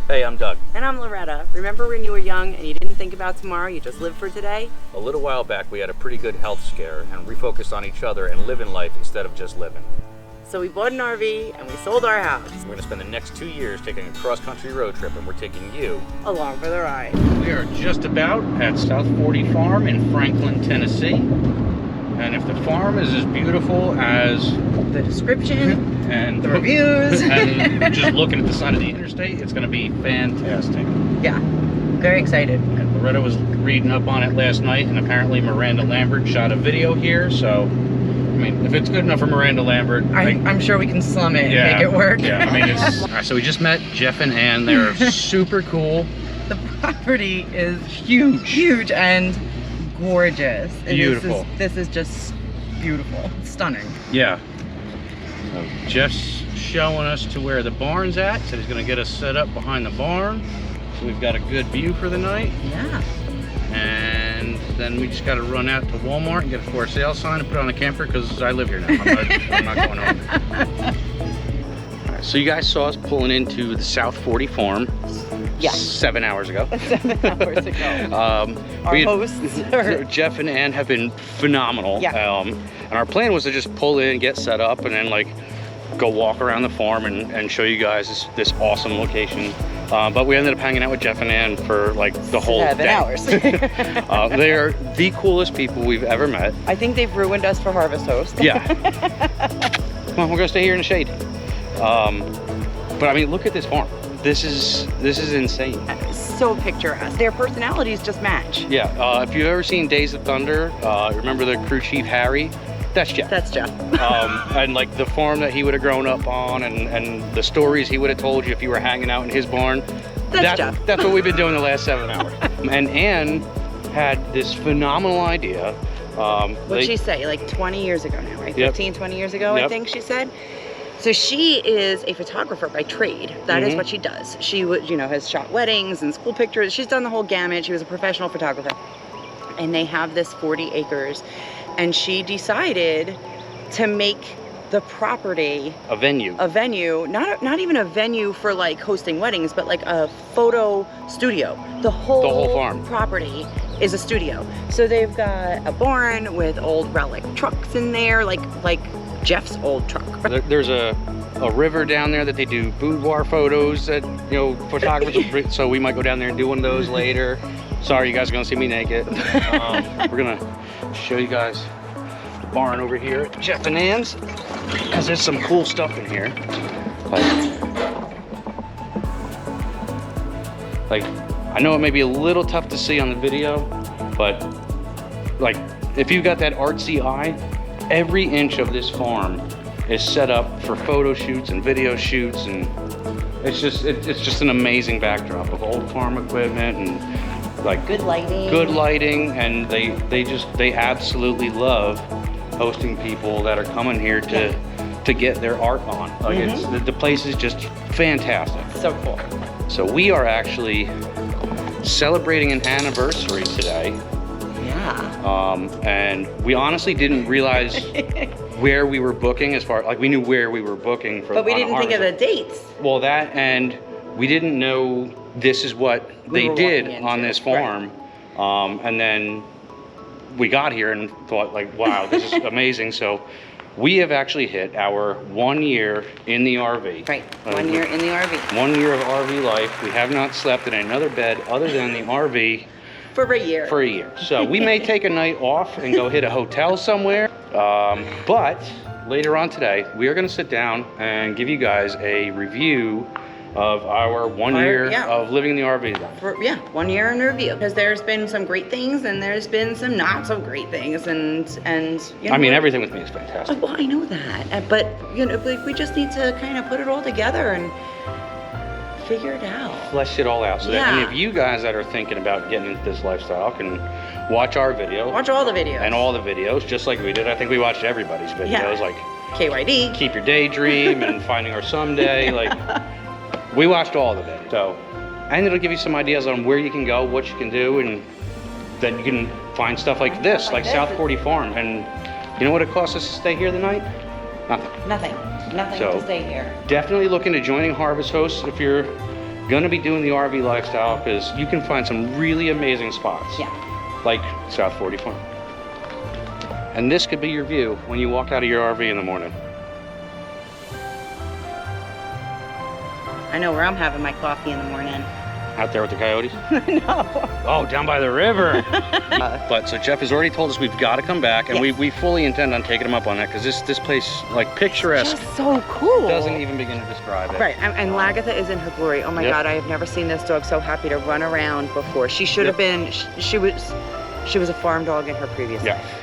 Hey, I'm Doug. And I'm Loretta. Remember when you were young and you didn't think about tomorrow, you just lived for today? A little while back, we had a pretty good health scare and refocused on each other and living life instead of just living. So we bought an RV and we sold our house. We're going to spend the next 2 years taking a cross-country road trip, and we're taking you Along for the ride. We are just about at South 40 Farm in Franklin, Tennessee. And if the farm is as beautiful as The description, and the reviews, and just looking at the side of the interstate, it's going to be fantastic. yeah, very excited. And Loretta was reading up on it last night, and apparently Miranda Lambert shot a video here, so I mean, if it's good enough for Miranda Lambert, I'm sure we can slum it and make it work. Yeah, I mean, it's... All right, so we just met Jeff and Ann. They're super cool. The property is huge and gorgeous. Beautiful. This is just beautiful. It's stunning. Yeah. So Jeff's showing us to where the barn's at. So he's going to get us set up behind the barn. So we've got a good view for the night. Yeah. And then we just got to run out to Walmart and get a for sale sign and put it on the camper because I live here now. I'm not going home. All right, so you guys saw us pulling into the South 40 Farm. Yeah. 7 hours ago. 7 hours ago. Our hosts are... Jeff and Ann have been phenomenal. Yeah. And our plan was to just pull in, get set up, and then like go walk around the farm and show you guys this awesome location. But we ended up hanging out with Jeff and Ann for like the whole 7 hours. They are the coolest people we've ever met. I think they've ruined us for Harvest Host. Yeah. Come on, we're gonna stay here in the shade. But I mean, look at this farm. This is insane. So picturesque. Their personalities just match. Yeah, if you've ever seen Days of Thunder, remember the crew chief Harry? That's Jeff. That's Jeff. And like the farm that he would have grown up on and the stories he would have told you if you were hanging out in his barn. That's Jeff. That's what we've been doing the last 7 hours. And Ann had this phenomenal idea. What'd she say, like 20 years ago now, right? Yep. 15, 20 years ago, Yep. I think she said. So she is a photographer by trade. That is what she does. She has shot weddings and school pictures. She's done the whole gamut. She was a professional photographer. And they have this 40 acres. And she decided to make the property a venue. Not even a venue for like hosting weddings, but like a photo studio. The whole farm property is a studio. So they've got a barn with old relic trucks in there, like Jeff's old truck. There's a river down there that they do boudoir photos that, photographers, so we might go down there and do one of those later. Sorry, you guys are gonna see me naked. We're gonna show you guys the barn over here at Jeff and Ann's, because there's some cool stuff in here. Like, I know it may be a little tough to see on the video, but like, if you've got that artsy eye, every inch of this farm is set up for photo shoots and video shoots, and it's just an amazing backdrop of old farm equipment and like good lighting, and they absolutely love hosting people that are coming here to get their art on. Like the place is just fantastic. So cool. So we are actually celebrating an anniversary today. And we honestly didn't realize where we were booking, as far like we knew where we were booking for. But we didn't think of the dates. Well, that, and we didn't know this is what they did on this farm. Right. And then we got here and thought like, wow, this is amazing. So we have actually hit our 1 year in the RV. Right, 1 year in the RV. 1 year of RV life. We have not slept in another bed other than the RV. For a year. For a year. So we may take a night off and go hit a hotel somewhere. But later on today, we are going to sit down and give you guys a review of our 1 year of living in the RV life. 1 year in review. Because there's been some great things and there's been some not so great things, and I mean, everything with me is fantastic. Well, I know that, but we just need to kind of put it all together and figure it out. Flesh it all out, so that any of you guys that are thinking about getting into this lifestyle can watch our video. Watch all the videos. And all the videos, just like we did. I think we watched everybody's videos, like KYD, Keep Your Daydream, and Finding Our Someday. Like, we watched all of it. So, and it'll give you some ideas on where you can go, what you can do, and then you can find stuff like this, like South 40 Farm. And you know what it costs us to stay here the night? Nothing. Nothing So, to stay here. Definitely look into joining Harvest Hosts if you're gonna be doing the RV lifestyle, because you can find some really amazing spots. Yeah. Like South 40 Farm. And this could be your view when you walk out of your RV in the morning. I know where I'm having my coffee in the morning. Out there with the coyotes? No. Oh, down by the river. But so Jeff has already told us we've got to come back, and Yes. we fully intend on taking him up on that, because this place, like, picturesque, Just so cool. doesn't even begin to describe it. Right, and Lagatha is in her glory. Oh my Yep. God, I have never seen this dog so happy to run around before. She should have been. She was a farm dog in her previous Yeah. life.